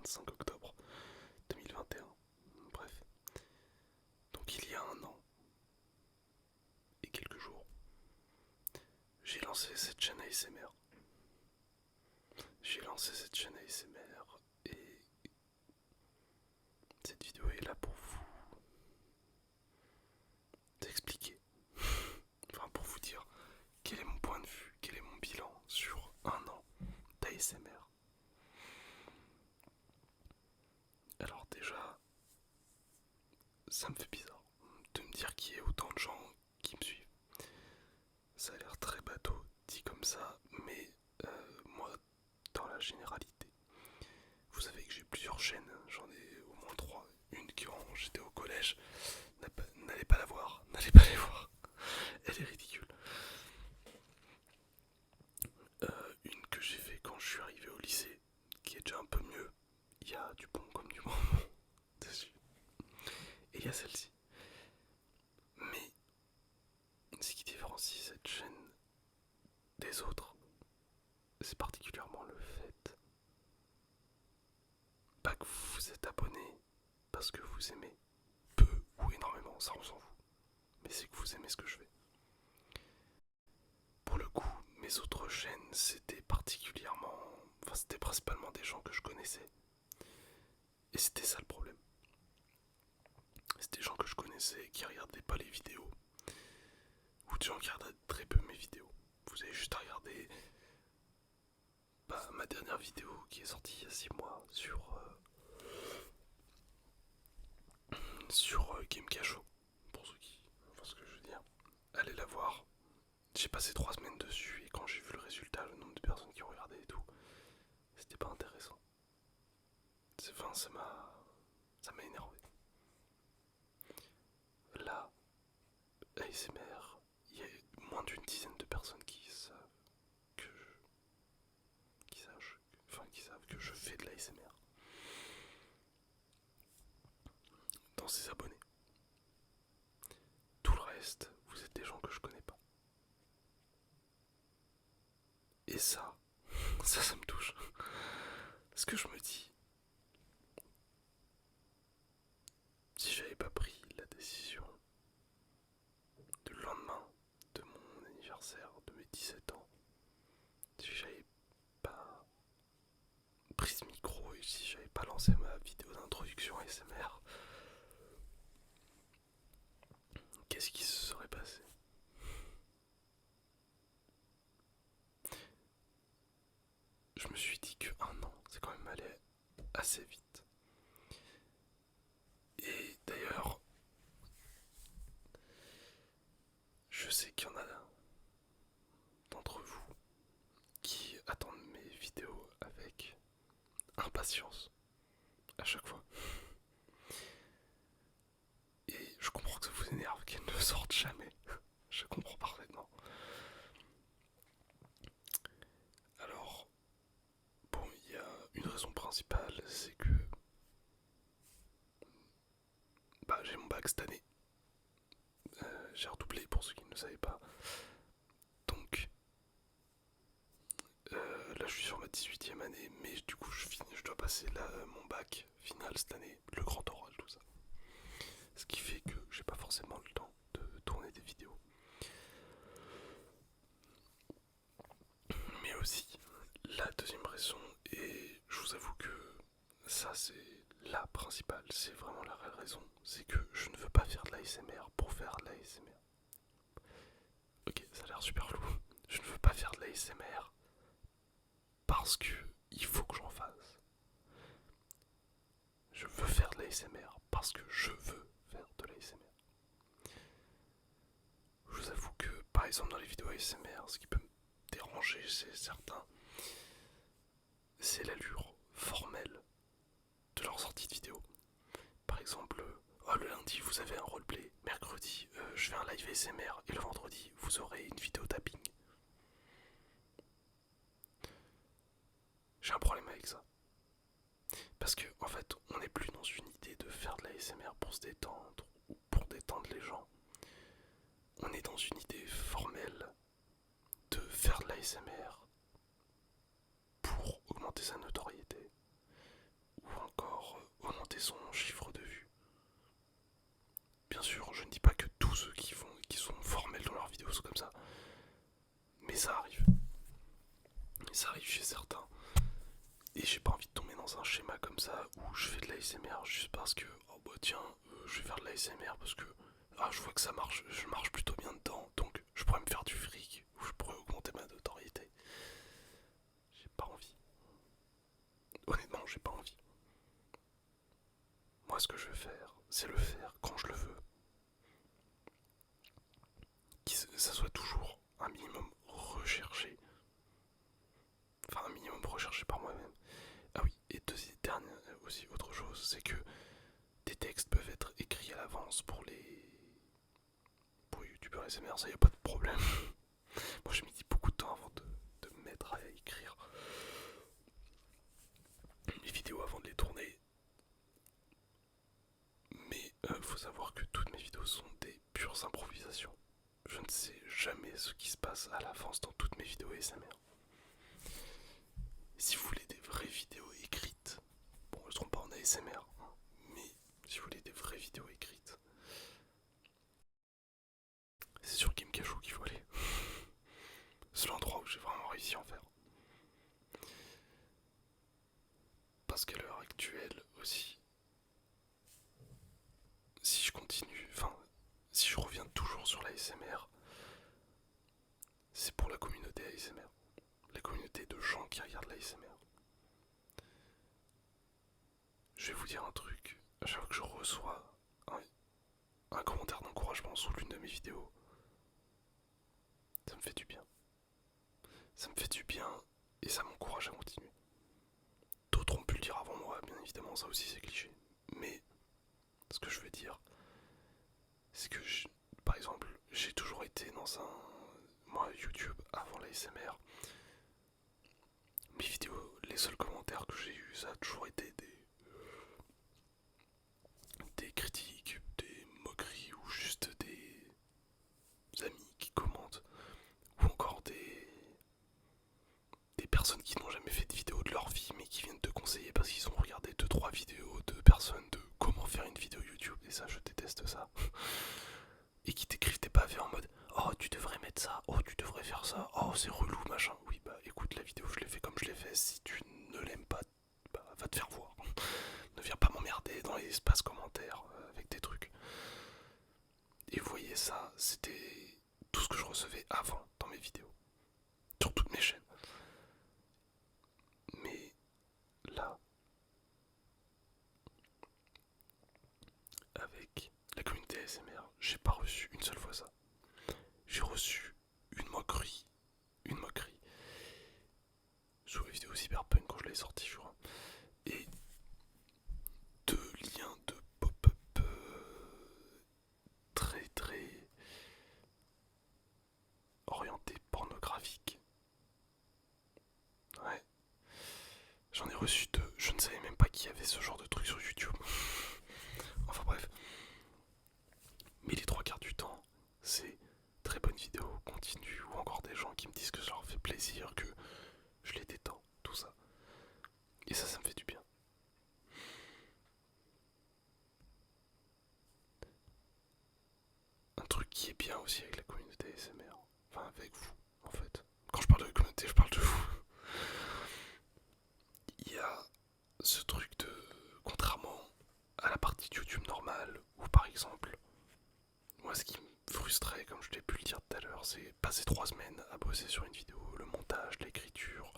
25 octobre 2021. Bref. Donc il y a un an et quelques jours, j'ai lancé cette chaîne ASMR. Et cette vidéo est là pour vous expliquer, enfin pour vous dire quel est mon point de vue, quel est mon bilan sur un an d'ASMR. Alors déjà, ça me fait bizarre de me dire qu'il y ait autant de gens qui me suivent. Ça a l'air très bateau dit comme ça, mais moi, dans la généralité, vous savez que j'ai plusieurs chaînes, j'en ai au moins trois. Une quand j'étais au collège, n'allez pas la voir, n'allez pas les voir, elle est ridicule. Une que j'ai fait quand je suis arrivé au lycée, qui est déjà un peu mieux, il y a du bon comme du moins dessus. Et il y a celle-ci. Mais ce qui différencie cette chaîne des autres, c'est particulièrement le fait pas que vous vous êtes abonné parce que vous aimez peu ou énormément, ça on s'en fout, mais c'est que vous aimez ce que je fais. Pour le coup, mes autres chaînes, c'était c'était principalement des gens que je connaissais. Et c'était ça le problème. C'était des gens que je connaissais qui regardaient pas les vidéos, ou des gens qui regardaient très peu mes vidéos. Vous avez juste à regarder ma dernière vidéo qui est sortie il y a 6 mois sur Game Show. Pour ceux qui voient ce que je veux dire, allez la voir. J'ai passé 3 semaines dessus et quand j'ai vu le résultat, le nombre de personnes qui ont regardé et tout, c'était pas intéressant. Enfin, ça m'a énervé. Là, ASMR, il y a moins d'une dizaine de personnes que qui savent que je fais de l'ASMR dans ses abonnés. Tout le reste, vous êtes des gens que je connais pas. Et ça me touche. Parce que je me dis, si j'avais pas pris la décision le lendemain de mon anniversaire de mes 17 ans, si j'avais pas pris ce micro et si j'avais pas lancé ma vidéo d'introduction ASMR, qu'est-ce qui se serait passé? Je me suis dit que un an, c'est quand même allé assez vite. Et d'ailleurs, je sais qu'il y en a d'entre vous qui attendent mes vidéos avec impatience à chaque fois. Et je comprends que ça vous énerve qu'elles ne sortent jamais. Je comprends parfaitement. Alors, bon, il y a une raison principale, c'est que j'ai mon bac cette année. J'ai redoublé pour ceux qui ne le savaient pas. Donc, là je suis sur ma 18e année, mais du coup je dois passer mon bac final cette année, le grand oral, tout ça. Ce qui fait que j'ai pas forcément le temps de tourner des vidéos. Mais aussi, la deuxième raison, et je vous avoue que ça c'est la principale, c'est vraiment la réelle raison, c'est que je ne veux pas faire de l'ASMR pour faire de l'ASMR. Ok, ça a l'air super flou. Je ne veux pas faire de l'ASMR parce que il faut que j'en fasse. Je veux faire de l'ASMR parce que je veux faire de l'ASMR. Je vous avoue que, par exemple, dans les vidéos ASMR, ce qui peut me déranger chez certains, c'est l'allure formelle de leur sortie de vidéo. Par exemple, le lundi vous avez un roleplay, mercredi je fais un live ASMR et le vendredi vous aurez une vidéo tapping. J'ai un problème avec ça. Parce que en fait, on n'est plus dans une idée de faire de la ASMR pour se détendre ou pour détendre les gens. On est dans une idée formelle de faire de la ASMR pour augmenter sa notoriété ou augmenter son chiffre de vue. Bien sûr, je ne dis pas que tous ceux qui sont formels dans leurs vidéos sont comme ça, mais ça arrive. Ça arrive chez certains. Et j'ai pas envie de tomber dans un schéma comme ça où je fais de l'ASMR juste parce que, oh bah tiens, je vais faire de l'ASMR parce que je vois que ça marche, je marche plutôt bien dedans, donc je pourrais me faire du fric ou je pourrais augmenter ma notoriété. J'ai pas envie. Honnêtement, j'ai pas envie. Moi, ce que je veux faire, c'est le faire quand je le veux. Que ça soit toujours un minimum recherché. Enfin, un minimum recherché par moi-même. Ah oui, et deuxième, dernière aussi, autre chose, c'est que des textes peuvent être écrits à l'avance pour les youtubeurs SMR, ça y a pas de problème. Moi, je m'y dis beaucoup de temps avant de me mettre à écrire mes vidéos avant de les tourner. Mais faut savoir que toutes mes vidéos sont des pures improvisations. Je ne sais jamais ce qui se passe à l'avance dans toutes mes vidéos SMR. Si vous voulez des vraies vidéos écrites, bon, elles seront pas en ASMR, hein, mais si vous voulez des vraies vidéos écrites, c'est sur Gamecachou qu'il faut aller. C'est l'endroit où j'ai vraiment réussi à en faire. Parce qu'à l'heure actuelle aussi, si je continue, enfin, si je reviens toujours sur l'ASMR, c'est pour la communauté ASMR. La communauté de gens qui regardent l'ASMR. Je vais vous dire un truc. À chaque fois que je reçois un commentaire d'encouragement sous l'une de mes vidéos, ça me fait du bien. Ça me fait du bien et ça m'encourage à continuer. D'autres ont pu le dire avant moi, bien évidemment, ça aussi c'est cliché. Mais ce que je veux dire, c'est que, par exemple, j'ai toujours été dans un... Moi, YouTube, avant l'ASMR, mes vidéos, les seuls commentaires que j'ai eus, ça a toujours été des critiques, des moqueries ou juste des amis qui commentent ou encore des personnes qui n'ont jamais fait de vidéo de leur vie mais qui viennent te conseiller parce qu'ils ont regardé deux trois vidéos de personnes de comment faire une vidéo YouTube et ça je déteste ça et qui t'écrivent des pavés en mode oh tu devrais mettre ça, oh tu devrais faire ça, oh c'est relou machin. Oui bah écoute, la vidéo je l'ai fait comme je l'ai fait, si tu ne l'aimes pas bah va te faire voir. Ne viens pas m'emmerder dans les espaces commentaires avec des trucs. Et vous voyez ça, c'était tout ce que je recevais avant dans mes vidéos, sur toutes mes chaînes. Mais là, avec la communauté ASMR, j'ai pas reçu une seule fois ça. J'ai reçu une moquerie. Une moquerie. Sous la vidéo Cyberpunk quand je l'ai sortie, je crois. Et deux liens de pop-up très très orientés pornographiques. Ouais. J'en ai reçu deux. Je ne savais même pas qu'il y avait ce genre de truc sur YouTube. Enfin bref. Mais les trois quarts du temps, c'est très bonne vidéo, continue, ou encore des gens qui me disent que ça leur fait plaisir, que je les détends, tout ça. Et ça me fait du bien. Un truc qui est bien aussi avec la communauté ASMR, enfin avec vous, en fait. Quand je parle de communauté, je parle de vous. Il y a ce truc de, contrairement à la partie de YouTube normale, où par exemple, moi ce qui me frustrait, comme je l'ai pu le dire tout à l'heure, c'est passer 3 semaines à bosser sur une vidéo, le montage, l'écriture,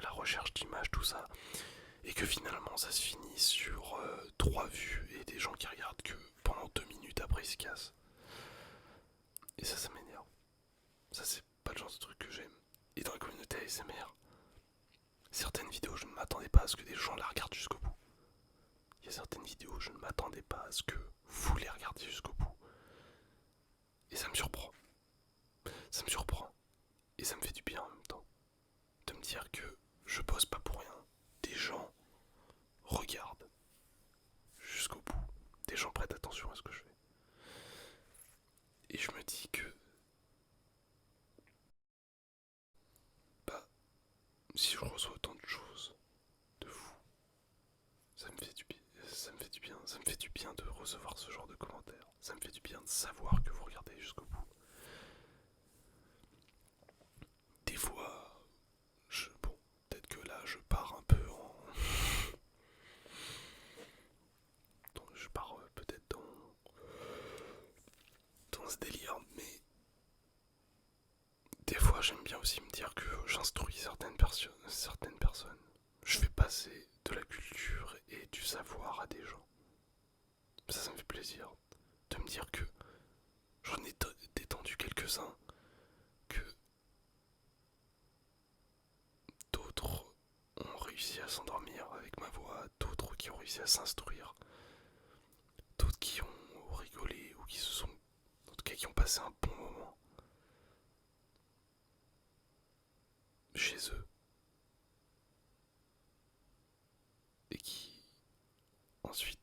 la recherche d'images, tout ça, et que finalement ça se finit sur 3 vues et des gens qui regardent que pendant 2 minutes après ils se cassent. Et ça m'énerve. Ça c'est pas le genre de truc que j'aime. Et dans la communauté ASMR, certaines vidéos je ne m'attendais pas à ce que des gens la regardent jusqu'au bout. Il y a certaines vidéos je ne m'attendais pas à ce que vous les regardiez jusqu'au bout. Et ça me surprend. Ça me surprend. Et ça me fait du bien en même temps. De me dire que je bosse pas pour rien. Des gens regardent jusqu'au bout. Des gens prêtent attention à ce que je fais. Et je me dis que bah si je reçois autant de choses de vous, ça me fait du bien. bien. Ça me fait du bien de recevoir ce genre de commentaires. Ça me fait du bien de savoir que vous regardez jusqu'au bout. Des fois, bon, peut-être que là, je pars un peu en... je pars peut-être dans ce délire, mais des fois, j'aime bien aussi me dire que j'instruis certaines personnes. Je fais passer de la culture et du savoir à des gens. Ça me fait plaisir de me dire que j'en ai détendu quelques-uns, que d'autres ont réussi à s'endormir avec ma voix, d'autres qui ont réussi à s'instruire, d'autres qui ont rigolé ou qui se sont... en tout cas qui ont passé un bon moment chez eux et qui ensuite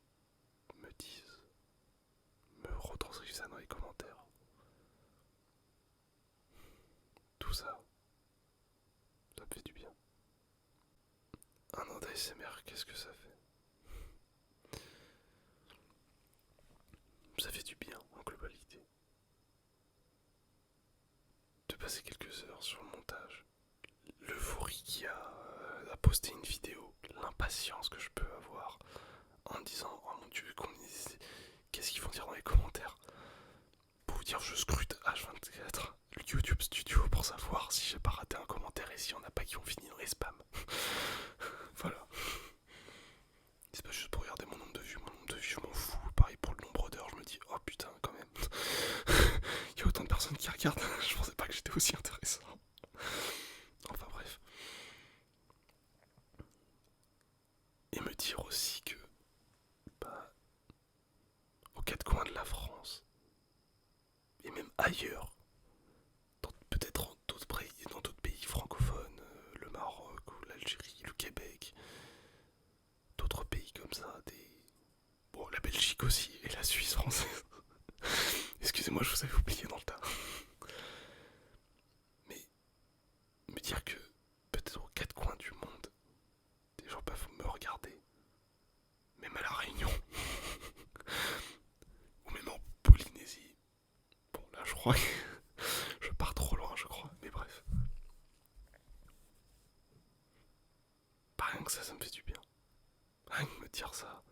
me disent, me retranscrivent ça dans les commentaires. Tout ça, ça me fait du bien. Un an d'ASMR, qu'est-ce que ça fait? Ça fait du bien en globalité. De passer quelques heures sur le montage, l'euphorie qu'il y a à poster une vidéo, l'impatience que je peux avoir en disant oh mon dieu, qu'est-ce qu'ils vont dire dans les commentaires. Pour vous dire, je scrute H24 le YouTube Studio pour savoir si j'ai pas raté un commentaire et s'il y en a pas qui ont fini dans les spams. Voilà. C'est pas juste pour regarder mon nombre de vues. Mon nombre de vues, je m'en fous. Pareil pour le nombre d'heures, je me dis oh putain, quand même. Il y a autant de personnes qui regardent. Je pensais pas que j'étais aussi intéressant. Enfin bref. Et me dire aussi que, bah, aux quatre coins de la France, et même ailleurs, peut-être dans d'autres pays francophones, le Maroc ou l'Algérie, le Québec, d'autres pays comme ça, bon, la Belgique aussi et la Suisse française. Excusez-moi, je vous avais oublié dans le tas. Mais me dire que peut-être aux quatre coins du monde, des gens peuvent me regarder, même à la Réunion, ou même en Polynésie. Bon, là, je crois que je pars trop loin, je crois, mais bref. Pas rien que ça me fait du bien. Rien que me dire ça,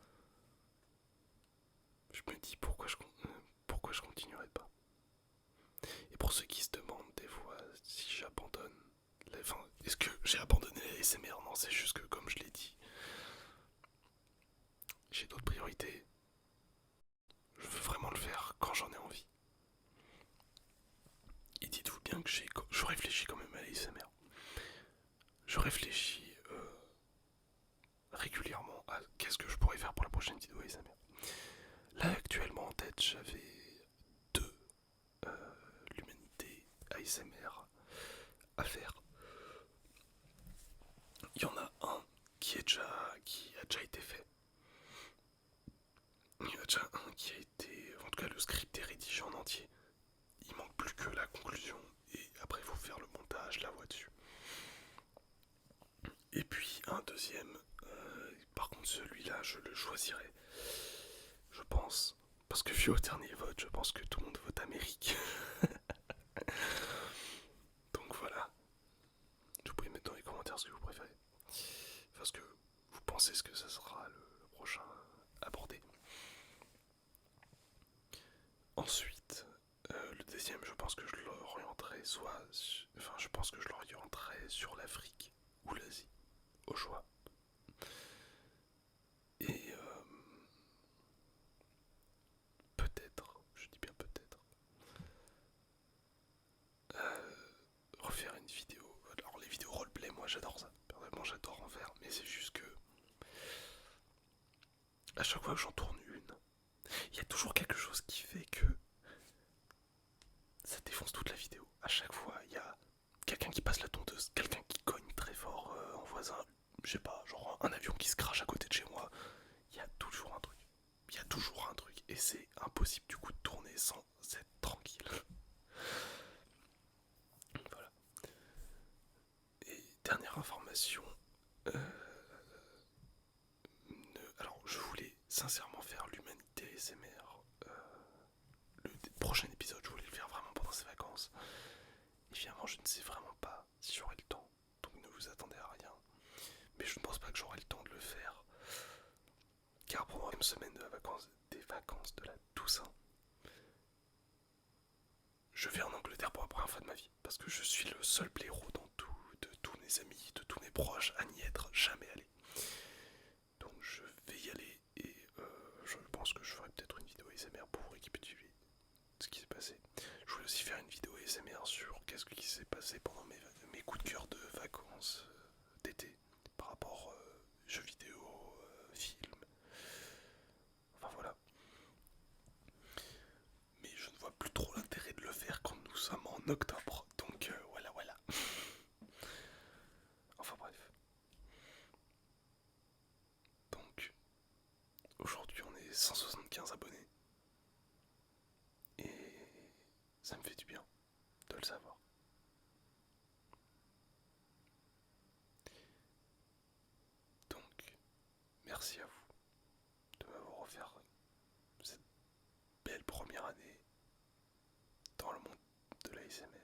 je me dis pourquoi je continuerai pas. Et pour ceux qui se demandent des fois si j'abandonne, enfin, est-ce que j'ai abandonné les SMR? Non, c'est juste que comme je l'ai dit, j'ai d'autres priorités. Je veux vraiment le faire quand j'en ai envie. Et dites-vous bien que je réfléchis quand même à l'ASMR. Je réfléchis régulièrement à qu'est-ce que je pourrais faire pour la prochaine vidéo ASMR. Là actuellement en tête j'avais deux l'humanité ASMR à faire. Il y en a un qui a déjà été fait. Il y en a déjà un qui a été, en tout cas le script est rédigé en entier. Il manque plus que la conclusion et après il faut faire le montage, la voix dessus. Et puis un deuxième, par contre celui-là je le choisirai, je pense, parce que vu au dernier vote, je pense que tout le monde vote Amérique. Donc voilà, vous pouvez mettre dans les commentaires ce que vous préférez. Enfin ce que vous pensez ce que ça sera le prochain abordé. Ensuite, le deuxième, je pense que je l'orienterai je pense que je l'orienterai sur l'Afrique ou l'Asie, au choix. Et peut-être, je dis bien peut-être, refaire une vidéo. Alors les vidéos roleplay, moi j'adore ça. Personnellement j'adore en faire, mais c'est juste que à chaque fois que j'en tourne une, il y a toujours quelque chose qui fait que ça défonce toute la vidéo. À chaque fois, il y a quelqu'un qui passe la tondeuse, quelqu'un qui cogne très fort en voisin, je sais pas, genre un avion qui se crache à côté de chez moi. Il y a toujours un truc. Il y a toujours un truc. Et c'est impossible du coup de tourner sans être tranquille. Voilà. Et dernière information. Alors je voulais sincèrement vacances. Évidemment, je ne sais vraiment pas si j'aurai le temps, donc ne vous attendez à rien. Mais je ne pense pas que j'aurai le temps de le faire, car pendant une semaine des vacances de la Toussaint, je vais en Angleterre pour la première fois de ma vie, parce que je suis le seul blaireau de tous mes amis, de tous mes proches à n'y être jamais allé. Donc je vais y aller et je pense que je ferai peut-être une vidéo ASMR pour vous récapituler ce qui s'est passé. Je voulais aussi faire une vidéo ASMR sur qu'est-ce qui s'est passé pendant mes coups de cœur de vacances d'été par rapport jeux vidéo, films, enfin voilà. Mais je ne vois plus trop l'intérêt de le faire quand nous sommes en octobre, donc voilà voilà. Enfin bref. Donc aujourd'hui on est 175 abonnés et ça me fait du bien de le savoir. Donc merci à vous de m'avoir offert cette belle première année dans le monde de l'ASMR.